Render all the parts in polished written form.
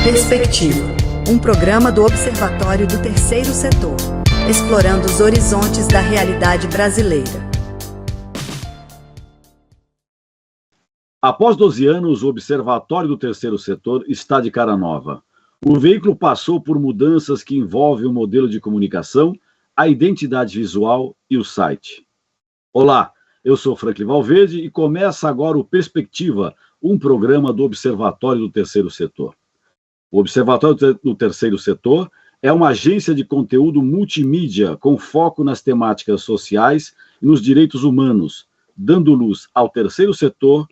Perspectiva, um programa do Observatório do Terceiro Setor, explorando os horizontes da realidade brasileira. Após 12 anos, o Observatório do Terceiro Setor está de cara nova. O veículo passou por mudanças que envolvem o modelo de comunicação, a identidade visual e o site. Olá, eu sou Franklin Valverde e começa agora o Perspectiva, um programa do Observatório do Terceiro Setor. O Observatório do Terceiro Setor é uma agência de conteúdo multimídia com foco nas temáticas sociais e nos direitos humanos, dando luz ao terceiro setor,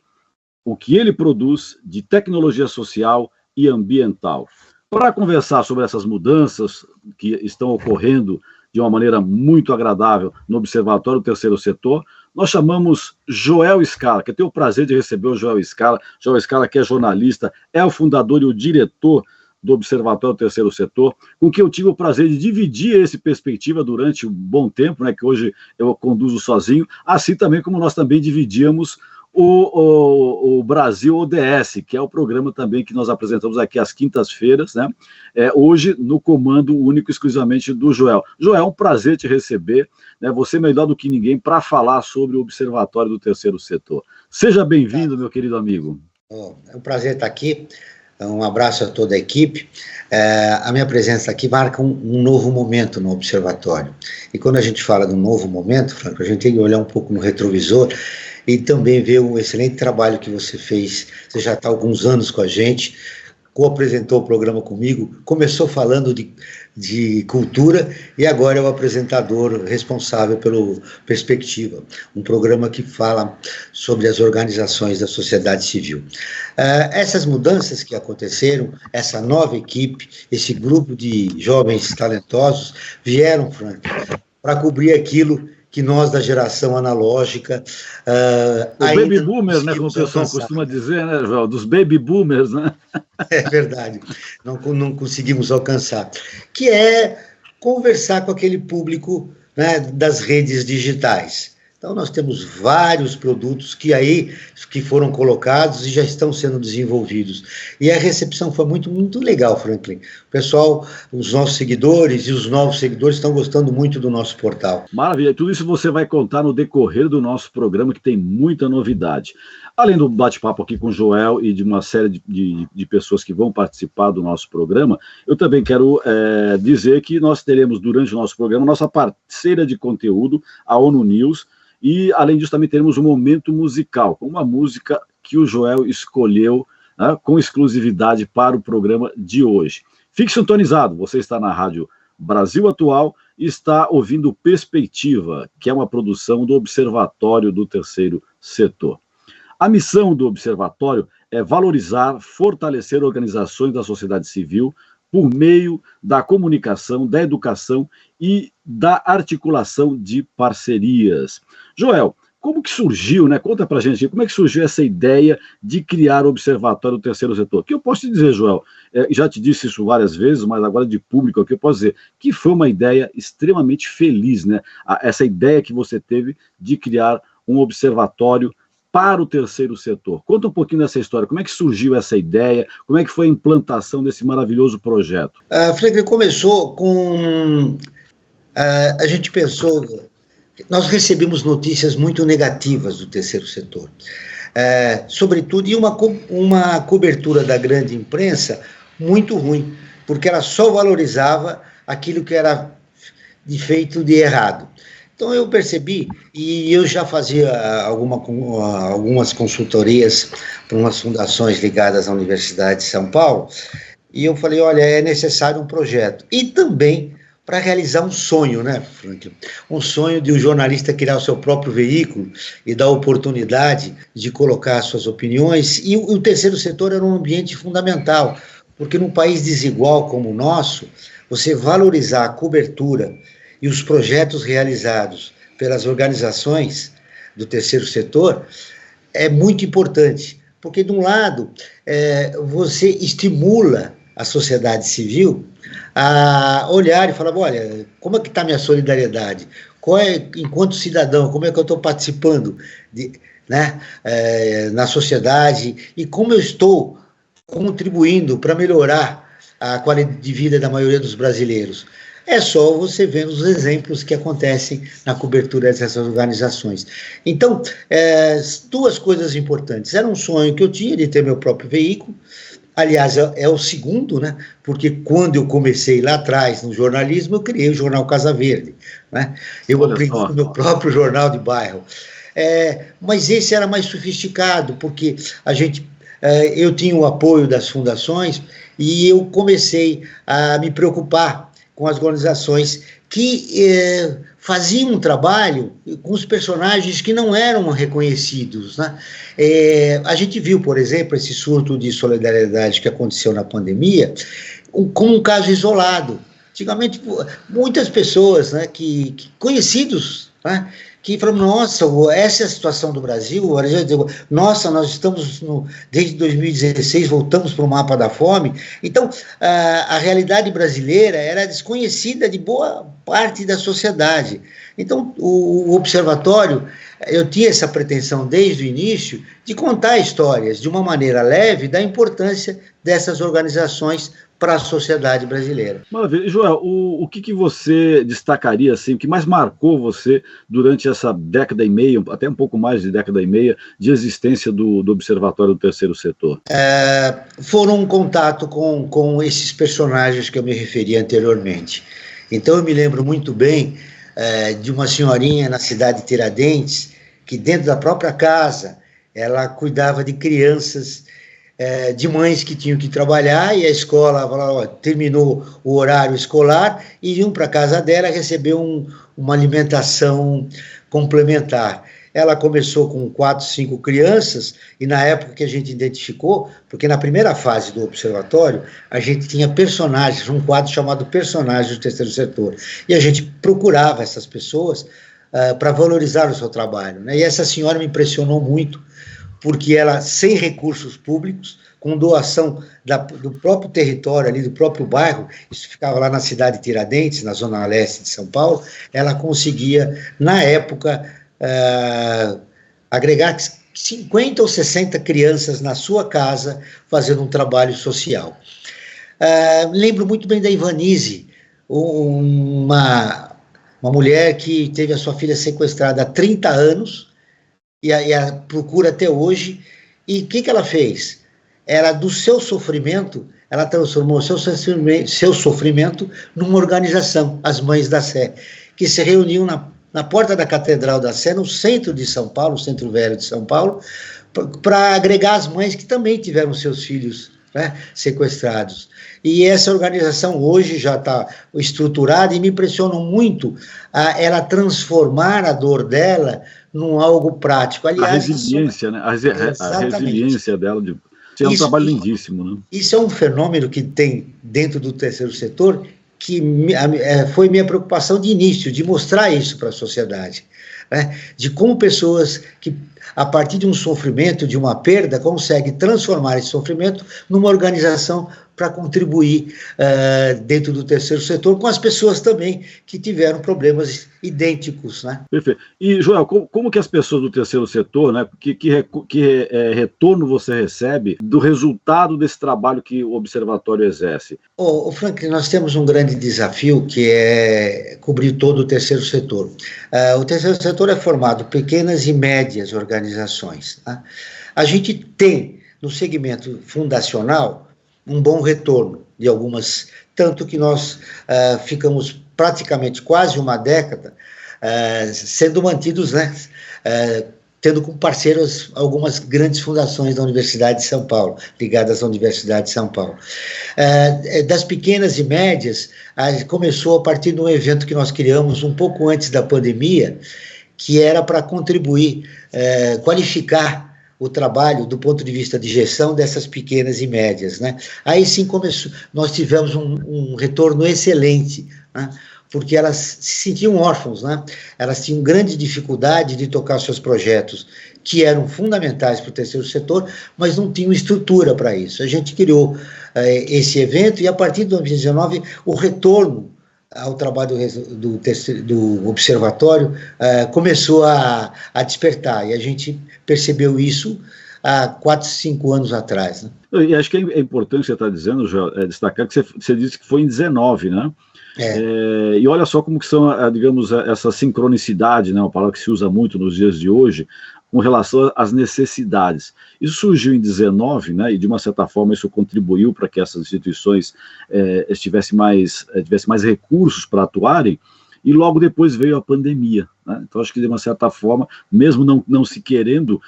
o que ele produz de tecnologia social e ambiental. Para conversar sobre essas mudanças que estão ocorrendo de uma maneira muito agradável no Observatório do Terceiro Setor, nós chamamos Joel Scala, que eu tenho o prazer de receber o Joel Scala. Joel Scala, que é jornalista, é o fundador e o diretor do Observatório do Terceiro Setor, com quem eu tive o prazer de dividir esse perspectiva durante um bom tempo, né, que hoje eu conduzo sozinho, assim também como nós também dividíamos o Brasil ODS, que é o programa também que nós apresentamos aqui às quintas-feiras, né? Hoje no comando único exclusivamente do Joel. Joel, é um prazer te receber, né? Você é melhor do que ninguém para falar sobre o Observatório do Terceiro Setor. Seja bem-vindo, meu querido amigo. É um prazer estar aqui. Um abraço a toda a equipe. A minha presença aqui marca um novo momento no Observatório. E quando a gente fala de um novo momento, Franco, a gente tem que olhar um pouco no retrovisor e também ver o excelente trabalho que você fez. Você já está há alguns anos com a gente, co-apresentou o programa comigo, começou falando de cultura e agora é o apresentador responsável pelo Perspectiva, um programa que fala sobre as organizações da sociedade civil. Essas mudanças que aconteceram, essa nova equipe, esse grupo de jovens talentosos vieram, Frank, para cobrir aquilo que nós da geração analógica o baby boomers, né, como o pessoal costuma dizer, né, João, dos baby boomers, né? É verdade, não conseguimos alcançar, que é conversar com aquele público, né, das redes digitais. Então nós temos vários produtos que foram colocados e já estão sendo desenvolvidos. E a recepção foi muito, muito legal, Franklin. O pessoal, os nossos seguidores e os novos seguidores estão gostando muito do nosso portal. Maravilha, tudo isso você vai contar no decorrer do nosso programa, que tem muita novidade. Além do bate-papo aqui com o Joel e de uma série de pessoas que vão participar do nosso programa, eu também quero dizer que nós teremos durante o nosso programa nossa parceira de conteúdo, a ONU News, e, além disso, também teremos um momento musical, com uma música que o Joel escolheu, né, com exclusividade para o programa de hoje. Fique sintonizado, você está na Rádio Brasil Atual e está ouvindo Perspectiva, que é uma produção do Observatório do Terceiro Setor. A missão do Observatório é valorizar, fortalecer organizações da sociedade civil por meio da comunicação, da educação e da articulação de parcerias. Joel, como que surgiu, né? Conta pra gente, como é que surgiu essa ideia de criar o Observatório do Terceiro Setor? Que eu posso te dizer, Joel, já te disse isso várias vezes, mas agora de público aqui eu posso dizer que foi uma ideia extremamente feliz, né? Essa ideia que você teve de criar um observatório para o terceiro setor. Conta um pouquinho dessa história, como é que surgiu essa ideia, como é que foi a implantação desse maravilhoso projeto? Franklin, começou com... a gente pensou... Nós recebemos notícias muito negativas do terceiro setor, sobretudo, e uma cobertura da grande imprensa muito ruim, porque ela só valorizava aquilo que era feito de errado. Então eu percebi, e eu já fazia algumas consultorias para umas fundações ligadas à Universidade de São Paulo, e eu falei, olha, é necessário um projeto. E também para realizar um sonho, né, Franklin? Um sonho de um jornalista criar o seu próprio veículo e dar oportunidade de colocar suas opiniões. E o terceiro setor era um ambiente fundamental, porque num país desigual como o nosso, você valorizar a cobertura e os projetos realizados pelas organizações do terceiro setor é muito importante, porque, de um lado, você estimula a sociedade civil a olhar e falar, olha, como é que está a minha solidariedade? Enquanto cidadão, como é que eu estou participando na sociedade e como eu estou contribuindo para melhorar a qualidade de vida da maioria dos brasileiros? É só você ver os exemplos que acontecem na cobertura dessas organizações. Então, duas coisas importantes. Era um sonho que eu tinha de ter meu próprio veículo. Aliás, é o segundo, né? Porque quando eu comecei lá atrás no jornalismo, eu criei o jornal Casa Verde, né? Eu aprendi o meu próprio jornal de bairro. Mas esse era mais sofisticado, porque eu tinha o apoio das fundações e eu comecei a me preocupar com as organizações que faziam um trabalho com os personagens que não eram reconhecidos, né? A gente viu, por exemplo, esse surto de solidariedade que aconteceu na pandemia como um caso isolado. Antigamente, muitas pessoas, né, conhecidos, né, que falaram, nossa, essa é a situação do Brasil, nossa, nós estamos, desde 2016, voltamos para o mapa da fome. Então, a realidade brasileira era desconhecida de boa parte da sociedade. Então, o Observatório, eu tinha essa pretensão desde o início de contar histórias de uma maneira leve da importância dessas organizações para a sociedade brasileira. Maravilha. Joel, o que você destacaria, assim, o que mais marcou você durante essa década e meia, até um pouco mais de década e meia, de existência do Observatório do Terceiro Setor? Foram um contato com esses personagens que eu me referi anteriormente. Então, eu me lembro muito bem de uma senhorinha na cidade de Tiradentes, que dentro da própria casa, ela cuidava de crianças, de mães que tinham que trabalhar, e a escola terminou o horário escolar e iam para a casa dela receber uma alimentação complementar. Ela começou com 4, 5 crianças, e na época que a gente identificou, porque na primeira fase do observatório, a gente tinha personagens, um quadro chamado Personagens do Terceiro Setor, e a gente procurava essas pessoas para valorizar o seu trabalho, né? E essa senhora me impressionou muito, porque ela, sem recursos públicos, com doação do próprio território ali, do próprio bairro, isso ficava lá na cidade de Tiradentes, na zona leste de São Paulo, ela conseguia, na época, agregar 50 ou 60 crianças na sua casa, fazendo um trabalho social. Lembro muito bem da Ivanise, uma mulher que teve a sua filha sequestrada há 30 anos, e a procura até hoje. E o que ela fez? Ela, do seu sofrimento, ela transformou o seu sofrimento numa organização, as Mães da Sé, que se reuniam na porta da Catedral da Sé, no centro de São Paulo, Centro Velho de São Paulo, para agregar as mães que também tiveram seus filhos, né, sequestrados. E essa organização hoje já está estruturada, e me impressiona muito ela transformar a dor dela num algo prático. Aliás, a resiliência, né? A resiliência dela. É um trabalho lindíssimo, né? Isso é um fenômeno que tem dentro do terceiro setor, que foi minha preocupação de início, de mostrar isso para a sociedade, né? De como pessoas que, a partir de um sofrimento, de uma perda, conseguem transformar esse sofrimento numa organização para contribuir dentro do terceiro setor, com as pessoas também que tiveram problemas idênticos, né? Perfeito. E, Joel, como que as pessoas do terceiro setor, né, que retorno você recebe do resultado desse trabalho que o Observatório exerce? Frank, nós temos um grande desafio, que é cobrir todo o terceiro setor. O terceiro setor é formado por pequenas e médias organizações, né? A gente tem, no segmento fundacional, um bom retorno de algumas, tanto que nós ficamos praticamente quase uma década sendo mantidos, né, tendo como parceiros algumas grandes fundações da Universidade de São Paulo, ligadas à Universidade de São Paulo. Das pequenas e médias, começou a partir de um evento que nós criamos um pouco antes da pandemia, que era para contribuir, qualificar o trabalho do ponto de vista de gestão dessas pequenas e médias, né? Aí sim nós tivemos um retorno excelente, né? Porque elas se sentiam órfãos, né? Elas tinham grande dificuldade de tocar seus projetos, que eram fundamentais para o terceiro setor, mas não tinham estrutura para isso. A gente criou esse evento, e a partir de 2019, o retorno ao trabalho do observatório começou a despertar, e a gente percebeu isso há 4, 5 anos atrás, né? E acho que é importante você estar dizendo, Joel, destacar que você disse que foi em 19, né? E olha só como que são, digamos, essa sincronicidade, né, uma palavra que se usa muito nos dias de hoje, com relação às necessidades. Isso surgiu em 19, né, e de uma certa forma isso contribuiu para que essas instituições tivessem mais recursos para atuarem, e logo depois veio a pandemia, né? Então acho que de uma certa forma, mesmo não se querendo,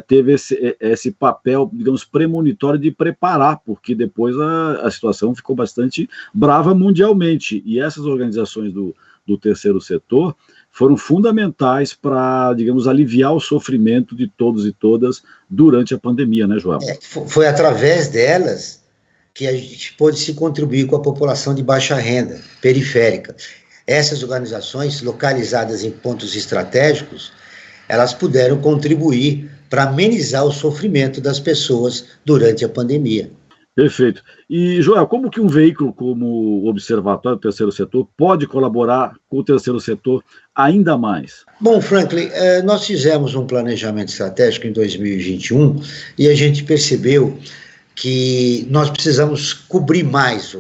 teve esse papel, digamos, premonitório de preparar, porque depois a situação ficou bastante brava mundialmente, e essas organizações do terceiro setor foram fundamentais para, digamos, aliviar o sofrimento de todos e todas durante a pandemia, né, Joel? Foi através delas que a gente pôde se contribuir com a população de baixa renda, periférica. Essas organizações, localizadas em pontos estratégicos, elas puderam contribuir para amenizar o sofrimento das pessoas durante a pandemia. Perfeito. E, Joel, como que um veículo como o Observatório do Terceiro Setor pode colaborar com o terceiro setor ainda mais? Bom, Franklin, nós fizemos um planejamento estratégico em 2021 e a gente percebeu que nós precisamos cobrir mais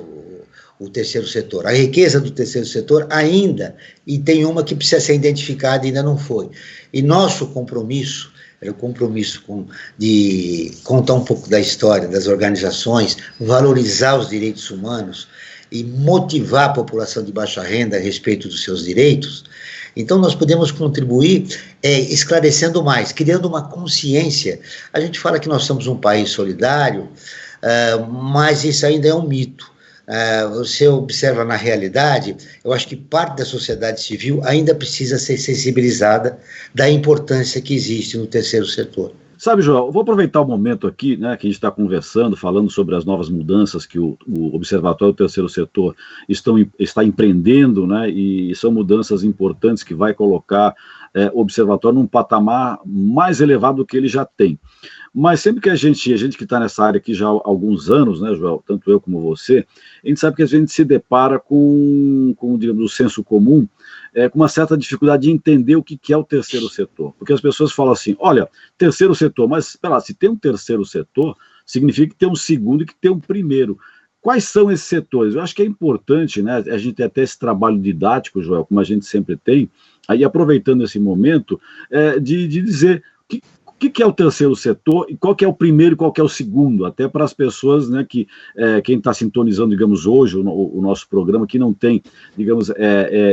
o terceiro setor. A riqueza do terceiro setor ainda, e tem uma que precisa ser identificada e ainda não foi. E nosso compromisso é o compromisso de contar um pouco da história das organizações, valorizar os direitos humanos e motivar a população de baixa renda a respeito dos seus direitos. Então, nós podemos contribuir esclarecendo mais, criando uma consciência. A gente fala que nós somos um país solidário, mas isso ainda é um mito. Você observa na realidade, eu acho que parte da sociedade civil ainda precisa ser sensibilizada da importância que existe no terceiro setor. Sabe, Joel, eu vou aproveitar o momento aqui, né, que a gente está conversando, falando sobre as novas mudanças que o Observatório do Terceiro Setor está empreendendo, né, e são mudanças importantes que vai colocar o Observatório num patamar mais elevado do que ele já tem. Mas sempre que a gente que está nessa área aqui já há alguns anos, né, Joel, tanto eu como você, a gente sabe que a gente se depara com digamos, o senso comum, com uma certa dificuldade de entender o que é o terceiro setor. Porque as pessoas falam assim, olha, terceiro setor, mas espera lá, se tem um terceiro setor, significa que tem um segundo e que tem um primeiro. Quais são esses setores? Eu acho que é importante, né, a gente ter até esse trabalho didático, Joel, como a gente sempre tem, aí aproveitando esse momento, de dizer o que é o terceiro setor e qual que é o primeiro e qual que é o segundo, até para as pessoas, né, quem está sintonizando, digamos, hoje o nosso programa, que não tem, digamos,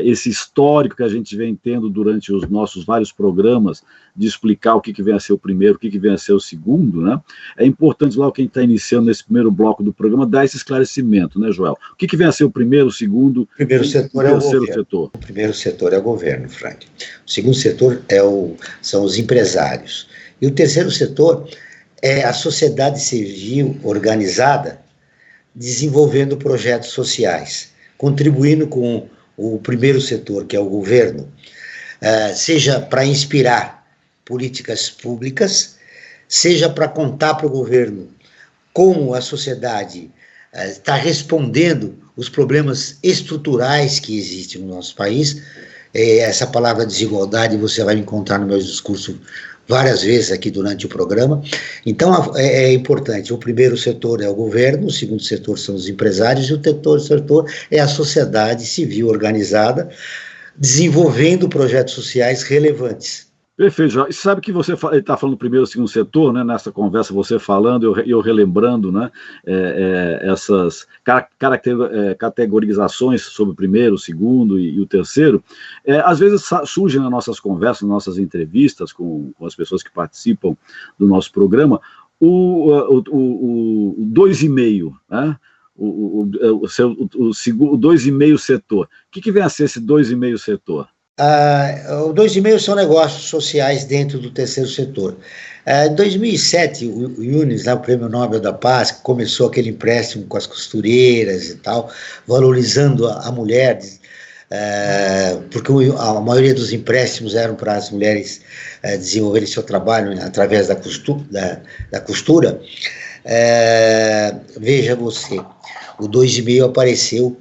esse histórico que a gente vem tendo durante os nossos vários programas, de explicar o que vem a ser o primeiro, o que vem a ser o segundo, né, é importante lá quem está iniciando nesse primeiro bloco do programa dar esse esclarecimento, né, Joel? O que vem a ser o primeiro, o segundo, o primeiro setor é o terceiro setor? O primeiro setor é o governo, Frank. O segundo setor são os empresários. E o terceiro setor é a sociedade civil organizada, desenvolvendo projetos sociais, contribuindo com o primeiro setor, que é o governo, seja para inspirar políticas públicas, seja para contar para o governo como a sociedade está respondendo os problemas estruturais que existem no nosso país. Essa palavra desigualdade você vai encontrar no meu discurso várias vezes aqui durante o programa. Então, é importante. O primeiro setor é o governo, o segundo setor são os empresários, e o terceiro setor é a sociedade civil organizada, desenvolvendo projetos sociais relevantes. Perfeito, João. E sabe que você está falando primeiro e segundo setor, né, nessa conversa, você falando e eu relembrando, né, essas categorizações sobre o primeiro, o segundo e o terceiro, às vezes surgem nas nossas conversas, nas nossas entrevistas com as pessoas que participam do nosso programa, o 2,5, né? O 2,5 setor. O que vem a ser esse 2,5 setor? O 2,5 são negócios sociais dentro do terceiro setor. Em 2007, o Yunis, o Prêmio Nobel da Paz, começou aquele empréstimo com as costureiras e tal, valorizando a mulher, porque a maioria dos empréstimos eram para as mulheres desenvolverem seu trabalho através da costura. Veja você, o 2,5 apareceu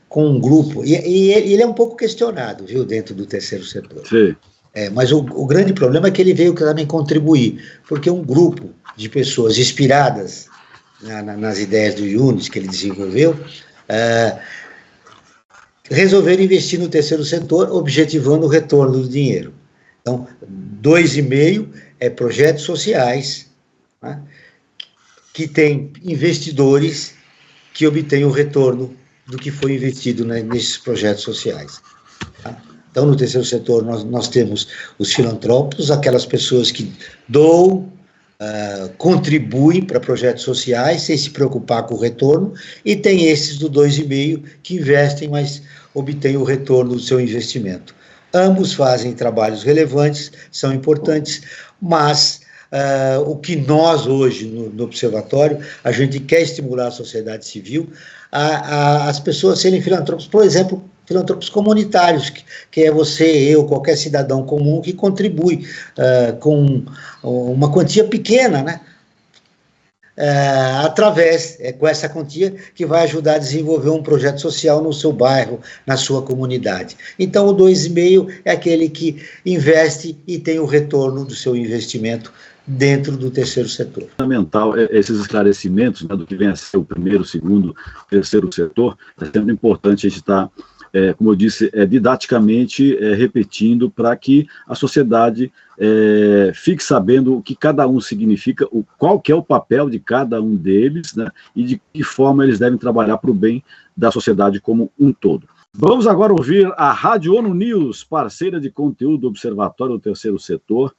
com um grupo, e ele é um pouco questionado, viu, dentro do terceiro setor. Sim. Mas o grande problema é que ele veio também contribuir, porque um grupo de pessoas inspiradas nas ideias do Yunus que ele desenvolveu, resolveram investir no terceiro setor, objetivando o retorno do dinheiro. Então, 2,5 é projetos sociais, né, que tem investidores que obtêm o retorno do que foi investido nesses projetos sociais. Tá? Então, no terceiro setor, nós temos os filantropos, aquelas pessoas que doam, contribuem para projetos sociais, sem se preocupar com o retorno, e tem esses do 2,5 que investem, mas obtêm o retorno do seu investimento. Ambos fazem trabalhos relevantes, são importantes, mas o que nós hoje, no Observatório, a gente quer estimular a sociedade civil, as pessoas serem filantropos, por exemplo, filantropos comunitários, que é você, eu, qualquer cidadão comum que contribui com uma quantia pequena, né? Com essa quantia que vai ajudar a desenvolver um projeto social no seu bairro, na sua comunidade. Então, o 2,5 é aquele que investe e tem o retorno do seu investimento dentro do terceiro setor. Fundamental esses esclarecimentos, né, do que vem a ser o primeiro, segundo, terceiro setor. É sempre importante a gente estar, como eu disse, didaticamente repetindo, para que a sociedade fique sabendo o que cada um significa, qual que é o papel de cada um deles, né, e de que forma eles devem trabalhar para o bem da sociedade como um todo. Vamos agora ouvir a Rádio ONU News, parceira de conteúdo do Observatório do Terceiro Setor.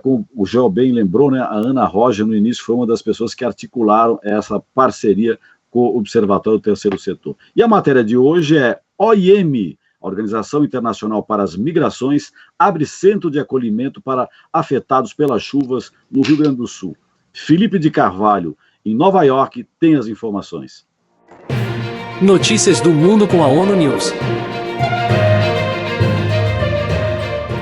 Como o Joel bem lembrou, né, a Ana Roja, no início, foi uma das pessoas que articularam essa parceria com o Observatório do Terceiro Setor. E a matéria de hoje é OIM, a Organização Internacional para as Migrações, abre centro de acolhimento para afetados pelas chuvas no Rio Grande do Sul. Felipe de Carvalho, em Nova York, tem as informações. Notícias do mundo com a ONU News.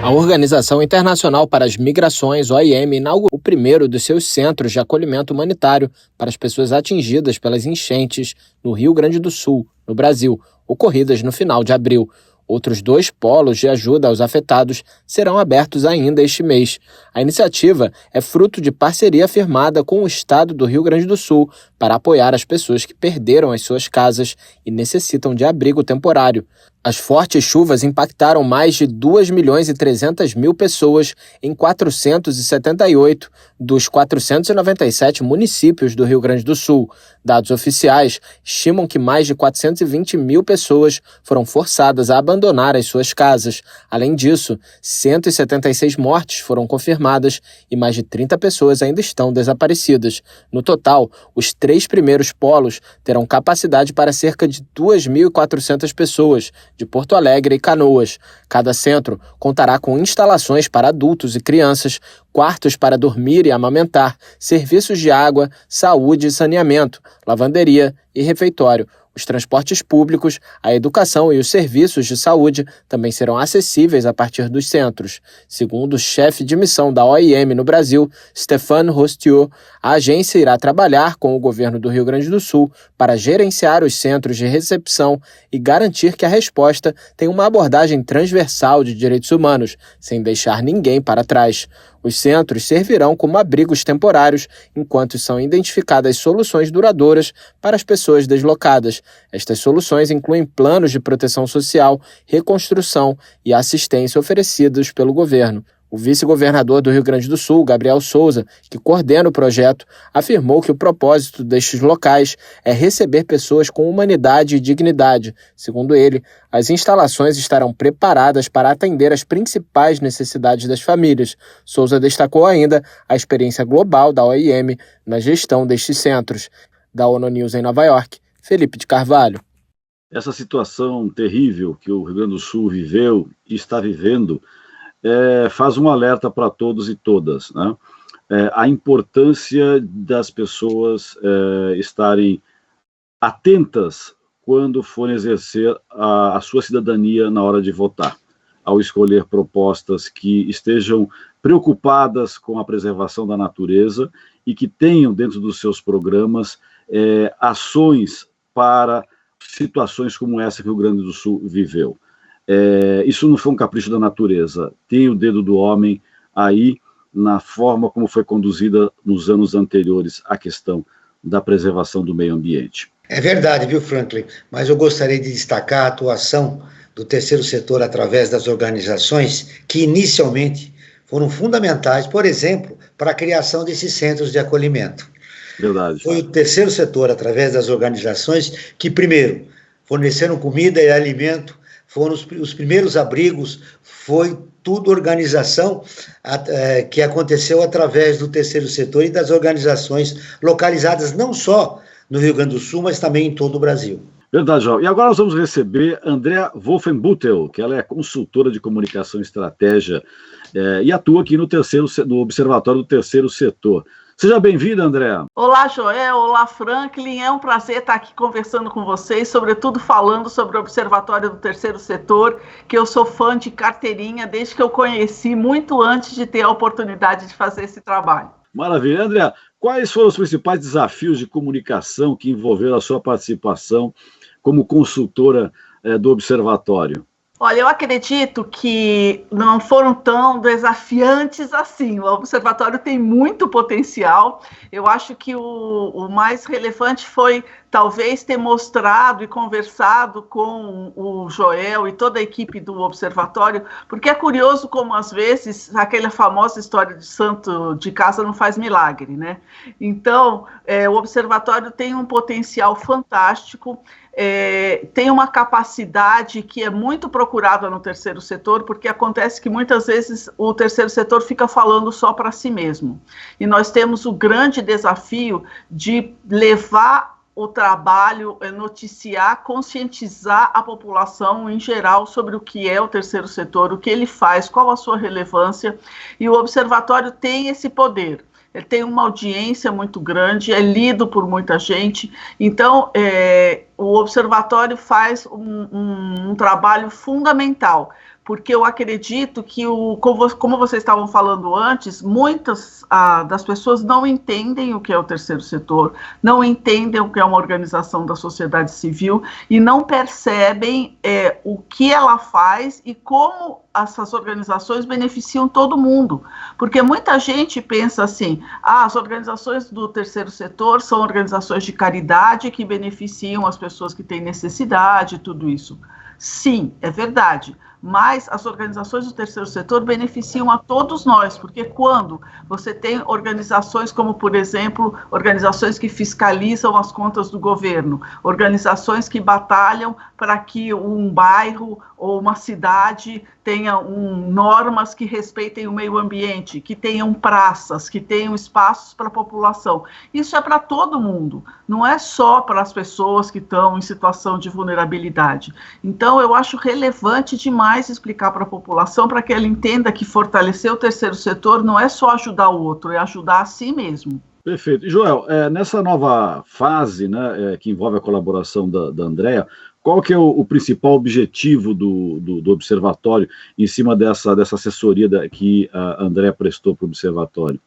A Organização Internacional para as Migrações, OIM, inaugurou o primeiro dos seus centros de acolhimento humanitário para as pessoas atingidas pelas enchentes no Rio Grande do Sul, no Brasil, ocorridas no final de abril. Outros 2 polos de ajuda aos afetados serão abertos ainda este mês. A iniciativa é fruto de parceria firmada com o Estado do Rio Grande do Sul para apoiar as pessoas que perderam as suas casas e necessitam de abrigo temporário. As fortes chuvas impactaram mais de 2.300.000 pessoas em 478 dos 497 municípios do Rio Grande do Sul. Dados oficiais estimam que mais de 420.000 pessoas foram forçadas a abandonar as suas casas. Além disso, 176 mortes foram confirmadas e mais de 30 pessoas ainda estão desaparecidas. No total, os 3 primeiros polos terão capacidade para cerca de 2.400 pessoas, de Porto Alegre e Canoas. Cada centro contará com instalações para adultos e crianças, quartos para dormir e amamentar, serviços de água, saúde e saneamento, lavanderia e refeitório. Os transportes públicos, a educação e os serviços de saúde também serão acessíveis a partir dos centros. Segundo o chefe de missão da OIM no Brasil, Stéphane Rostiot, a agência irá trabalhar com o governo do Rio Grande do Sul para gerenciar os centros de recepção e garantir que a resposta tenha uma abordagem transversal de direitos humanos, sem deixar ninguém para trás. Os centros servirão como abrigos temporários enquanto são identificadas soluções duradouras para as pessoas deslocadas. Estas soluções incluem planos de proteção social, reconstrução e assistência oferecidos pelo governo. O vice-governador do Rio Grande do Sul, Gabriel Souza, que coordena o projeto, afirmou que o propósito destes locais é receber pessoas com humanidade e dignidade. Segundo ele, as instalações estarão preparadas para atender as principais necessidades das famílias. Souza destacou ainda a experiência global da OIM na gestão destes centros. Da ONU News em Nova York, Felipe de Carvalho. Essa situação terrível que o Rio Grande do Sul viveu e está vivendo faz um alerta para todos e todas, né? A importância das pessoas estarem atentas quando forem exercer a sua cidadania na hora de votar, ao escolher propostas que estejam preocupadas com a preservação da natureza e que tenham dentro dos seus programas ações para situações como essa que o Rio Grande do Sul viveu. isso não foi um capricho da natureza, tem o dedo do homem aí na forma como foi conduzida nos anos anteriores a questão da preservação do meio ambiente. É verdade, viu, Franklin? Mas eu gostaria de destacar a atuação do terceiro setor através das organizações que inicialmente foram fundamentais, por exemplo, para a criação desses centros de acolhimento. Verdade. Foi o terceiro setor, através das organizações, que primeiro forneceram comida e alimento, foram os primeiros abrigos, foi tudo organização que aconteceu através do terceiro setor e das organizações localizadas não só no Rio Grande do Sul, mas também em todo o Brasil. Verdade, João. E agora nós vamos receber Andrea Wolfenbüttel, que ela é consultora de comunicação e estratégia e atua aqui no Observatório do Terceiro Setor. Seja bem-vinda, Andrea. Olá, Joel. Olá, Franklin. É um prazer estar aqui conversando com vocês, sobretudo falando sobre o Observatório do Terceiro Setor, que eu sou fã de carteirinha desde que eu conheci, muito antes de ter a oportunidade de fazer esse trabalho. Maravilha. Andrea, quais foram os principais desafios de comunicação que envolveram a sua participação como consultora do Observatório? Olha, eu acredito que não foram tão desafiantes assim. O Observatório tem muito potencial. Eu acho que o mais relevante foi, talvez, ter mostrado e conversado com o Joel e toda a equipe do Observatório, porque é curioso como, às vezes, aquela famosa história de santo de casa não faz milagre, né? Então, o Observatório tem um potencial fantástico, tem uma capacidade que é muito procurada no terceiro setor, porque acontece que muitas vezes o terceiro setor fica falando só para si mesmo. E nós temos o grande desafio de levar o trabalho, noticiar, conscientizar a população em geral sobre o que é o terceiro setor, o que ele faz, qual a sua relevância, e o Observatório tem esse poder. Ele tem uma audiência muito grande, é lido por muita gente, então o Observatório faz um trabalho fundamental, porque eu acredito que, como vocês estavam falando antes, muitas das pessoas não entendem o que é o terceiro setor, não entendem o que é uma organização da sociedade civil e não percebem o que ela faz e como essas organizações beneficiam todo mundo, porque muita gente pensa assim, as organizações do terceiro setor são organizações de caridade que beneficiam as pessoas que têm necessidade, tudo isso. Sim, é verdade, mas as organizações do terceiro setor beneficiam a todos nós, porque quando você tem organizações como, por exemplo, organizações que fiscalizam as contas do governo, organizações que batalham para que um bairro ou uma cidade tenha normas que respeitem o meio ambiente, que tenham praças, que tenham espaços para a população. Isso é para todo mundo, não é só para as pessoas que estão em situação de vulnerabilidade. Então, eu acho relevante demais explicar para a população, para que ela entenda que fortalecer o terceiro setor não é só ajudar o outro, é ajudar a si mesmo. Perfeito. E, Joel, nessa nova fase, né, que envolve a colaboração da Andrea, qual que é o principal objetivo do Observatório em cima dessa assessoria que a Andrea prestou para o Observatório?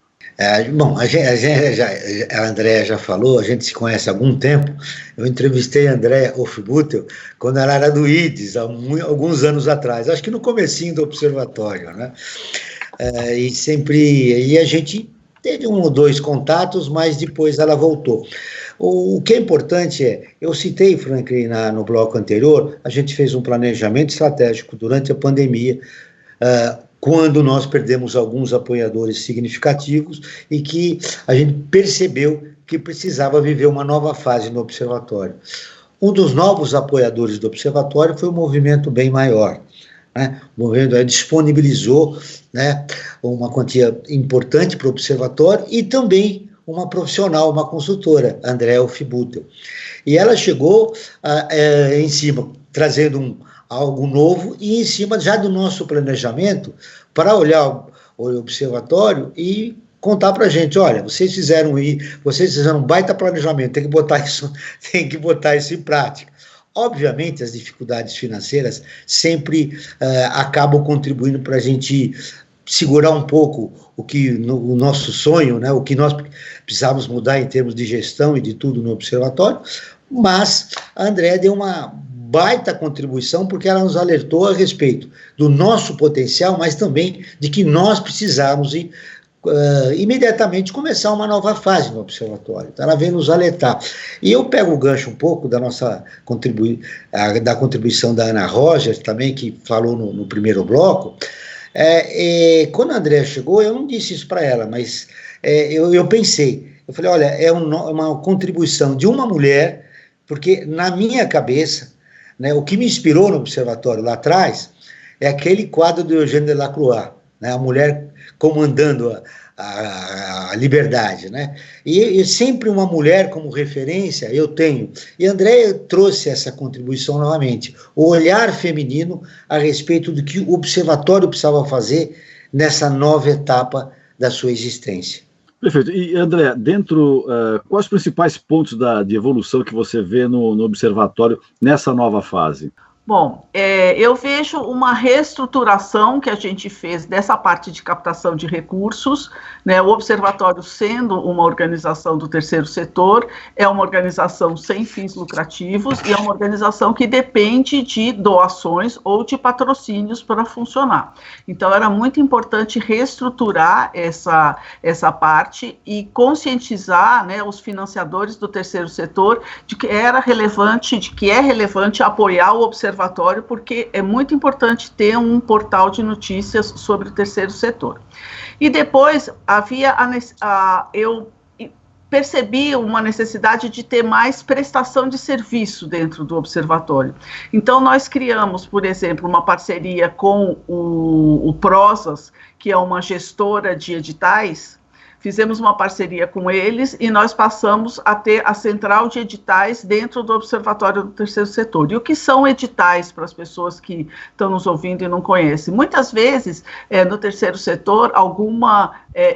Bom, a Andrea já falou, a gente se conhece há algum tempo. Eu entrevistei a Andrea Wolfenbüttel quando ela era do IDES, há alguns anos atrás, acho que no comecinho do Observatório, né? E a gente teve 1 ou 2 contatos, mas depois ela voltou. O que é importante eu citei, Franklin, no bloco anterior, a gente fez um planejamento estratégico durante a pandemia, quando nós perdemos alguns apoiadores significativos e que a gente percebeu que precisava viver uma nova fase no Observatório. Um dos novos apoiadores do Observatório foi o Movimento Bem Maior, né? O movimento disponibilizou, né, uma quantia importante para o Observatório e também uma profissional, uma consultora, Andrea Wolfenbüttel. E ela chegou em cima, trazendo algo novo e em cima já do nosso planejamento para olhar o Observatório e contar para a gente, olha, vocês fizeram um baita planejamento, tem que botar isso em prática. Obviamente, as dificuldades financeiras sempre acabam contribuindo para a gente segurar um pouco o nosso sonho, né, o que nós precisávamos mudar em termos de gestão e de tudo no Observatório, mas a Andrea deu uma baita contribuição, porque ela nos alertou a respeito do nosso potencial, mas também de que nós precisamos imediatamente começar uma nova fase no observatório. Então, ela vem nos alertar. E eu pego o gancho um pouco da nossa da contribuição da Ana Rogers, também, que falou no primeiro bloco. Quando a Andréa chegou, eu não disse isso para ela, mas eu pensei, eu falei, olha, é uma contribuição de uma mulher, porque na minha cabeça, né, o que me inspirou no observatório lá atrás é aquele quadro do Eugène Delacroix, né, a mulher comandando a liberdade, né? E sempre uma mulher como referência eu tenho. E Andréa trouxe essa contribuição novamente, o olhar feminino a respeito do que o observatório precisava fazer nessa nova etapa da sua existência. Perfeito. E, André, quais os principais pontos de evolução que você vê no observatório nessa nova fase? Bom, eu vejo uma reestruturação que a gente fez dessa parte de captação de recursos, né? O Observatório, sendo uma organização do terceiro setor, é uma organização sem fins lucrativos e é uma organização que depende de doações ou de patrocínios para funcionar. Então, era muito importante reestruturar essa parte e conscientizar, né, os financiadores do terceiro setor de que é relevante apoiar o observatório, porque é muito importante ter um portal de notícias sobre o terceiro setor. E depois eu percebi uma necessidade de ter mais prestação de serviço dentro do observatório. Então, nós criamos, por exemplo, uma parceria com o Prosas, que é uma gestora de editais. Fizemos uma parceria com eles e nós passamos a ter a central de editais dentro do Observatório do Terceiro Setor. E o que são editais para as pessoas que estão nos ouvindo e não conhecem? Muitas vezes, no terceiro setor, alguma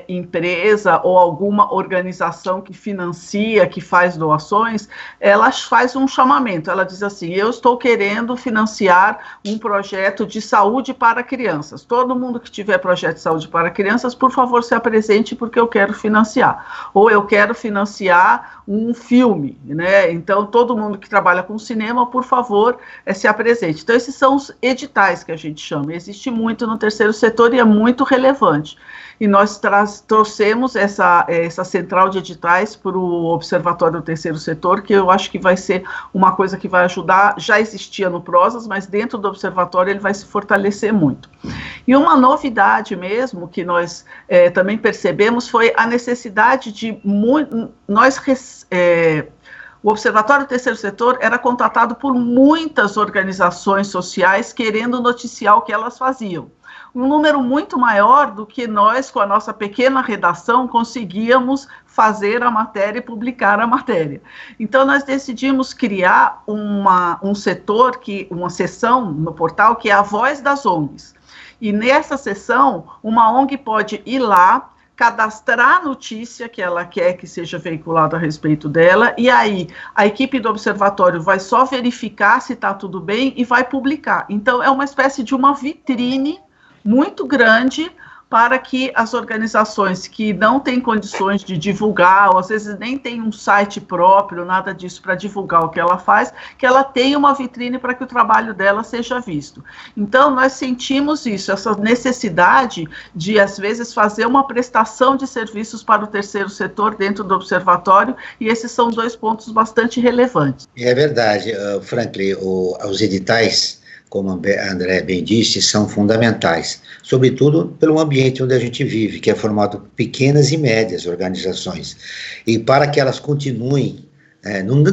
empresa ou alguma organização que financia, que faz doações, ela faz um chamamento. Ela diz assim, eu estou querendo financiar um projeto de saúde para crianças. Todo mundo que tiver projeto de saúde para crianças, por favor, se apresente, porque eu quero financiar, ou eu quero financiar um filme, né? Então, todo mundo que trabalha com cinema, por favor, se apresente. Então, esses são os editais que a gente chama. Existe muito no terceiro setor e é muito relevante. E nós trouxemos essa central de editais para o Observatório do Terceiro Setor, que eu acho que vai ser uma coisa que vai ajudar, já existia no Prosas, mas dentro do Observatório ele vai se fortalecer muito. E uma novidade mesmo, que nós também percebemos, foi a necessidade de o Observatório do Terceiro Setor era contratado por muitas organizações sociais querendo noticiar o que elas faziam. Um número muito maior do que nós, com a nossa pequena redação, conseguíamos fazer a matéria e publicar a matéria. Então, nós decidimos criar um setor, uma seção no portal, que é a Voz das ONGs. E nessa seção, uma ONG pode ir lá, cadastrar a notícia que ela quer que seja veiculada a respeito dela, e aí a equipe do observatório vai só verificar se está tudo bem e vai publicar. Então, é uma espécie de uma vitrine muito grande para que as organizações que não têm condições de divulgar, ou às vezes nem tem um site próprio, nada disso para divulgar o que ela faz, que ela tenha uma vitrine para que o trabalho dela seja visto. Então, nós sentimos isso, essa necessidade de, às vezes, fazer uma prestação de serviços para o terceiro setor dentro do observatório, e esses são dois pontos bastante relevantes. É verdade, Franklin, os editais, como a André bem disse, são fundamentais, sobretudo pelo ambiente onde a gente vive, que é formado por pequenas e médias organizações. E para que elas continuem,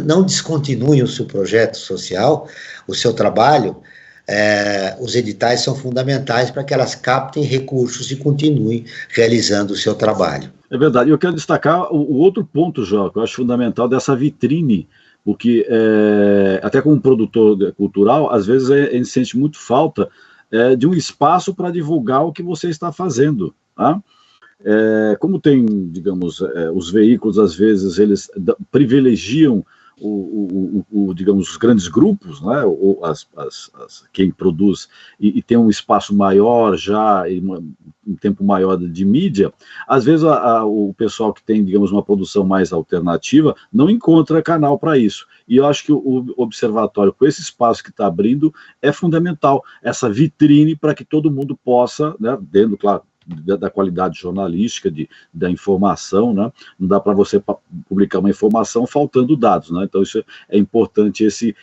não descontinuem o seu projeto social, o seu trabalho, os editais são fundamentais para que elas captem recursos e continuem realizando o seu trabalho. É verdade. Eu quero destacar o outro ponto, João, que eu acho fundamental dessa vitrine, porque até como produtor cultural, às vezes a gente sente muito falta de um espaço para divulgar o que você está fazendo, tá? Como tem, digamos, os veículos, às vezes, eles privilegiam digamos, os grandes grupos, né, ou quem produz e tem um espaço maior já, e um tempo maior de mídia, às vezes o pessoal que tem, digamos, uma produção mais alternativa não encontra canal para isso. E eu acho que o observatório, com esse espaço que está abrindo, é fundamental, essa vitrine para que todo mundo possa, né, dentro, claro, da qualidade jornalística, da informação, né? Não dá para você publicar uma informação faltando dados, né? Então isso é importante, esse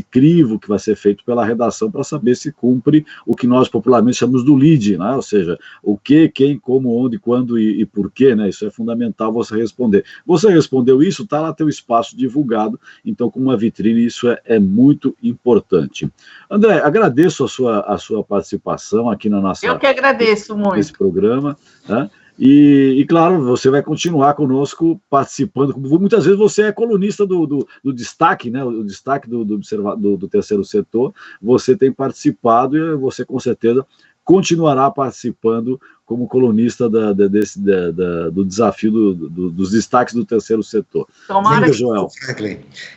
crivo que vai ser feito pela redação para saber se cumpre o que nós popularmente chamamos do lead, né? Ou seja, o que, quem, como, onde, quando e por quê, né? Isso é fundamental você responder. Você respondeu isso, está lá teu espaço divulgado, então com uma vitrine isso é muito importante. André, agradeço a sua participação aqui na nossa... Eu que agradeço muito. Programa, né? E claro, você vai continuar conosco participando, muitas vezes você é colunista do destaque, né? O destaque do terceiro setor, você tem participado e você com certeza continuará participando como colunista do desafio dos destaques do terceiro setor. Tomara, Joel.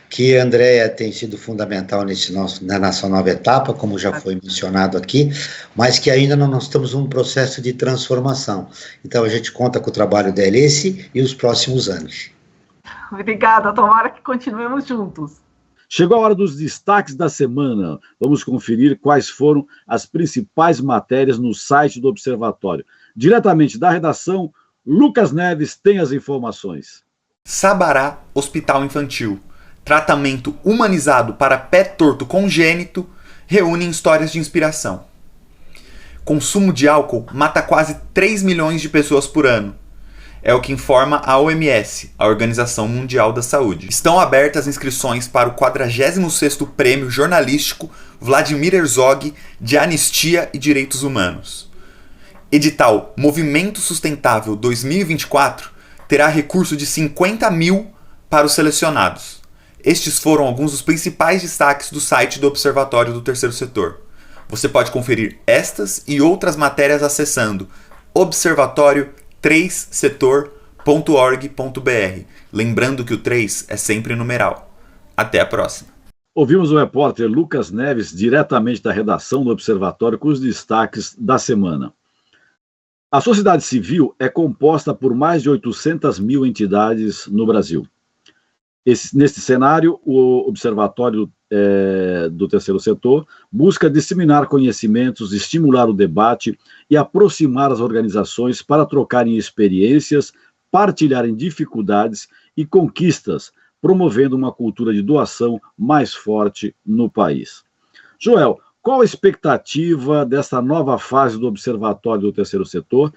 Que a Andréa tem sido fundamental na nossa nova etapa, como já foi mencionado aqui, mas que ainda nós estamos num processo de transformação. Então a gente conta com o trabalho dela esse e os próximos anos. Obrigada, tomara que continuemos juntos. Chegou a hora dos destaques da semana. Vamos conferir quais foram as principais matérias no site do Observatório. Diretamente da redação, Lucas Neves tem as informações. Sabará Hospital Infantil. Tratamento humanizado para pé torto congênito reúne histórias de inspiração. Consumo de álcool mata quase 3 milhões de pessoas por ano. É o que informa a OMS, a Organização Mundial da Saúde. Estão abertas inscrições para o 46º Prêmio Jornalístico Vladimir Herzog de Anistia e Direitos Humanos. Edital Movimento Sustentável 2024 terá recurso de 50 mil para os selecionados. Estes foram alguns dos principais destaques do site do Observatório do Terceiro Setor. Você pode conferir estas e outras matérias acessando observatório3setor.org.br. Lembrando que o 3 é sempre numeral. Até a próxima. Ouvimos o repórter Lucas Neves, diretamente da redação do Observatório, com os destaques da semana. A sociedade civil é composta por mais de 800 mil entidades no Brasil. Neste cenário, o Observatório do Terceiro Setor busca disseminar conhecimentos, estimular o debate e aproximar as organizações para trocarem experiências, partilharem dificuldades e conquistas, promovendo uma cultura de doação mais forte no país. Joel, qual a expectativa dessa nova fase do Observatório do Terceiro Setor,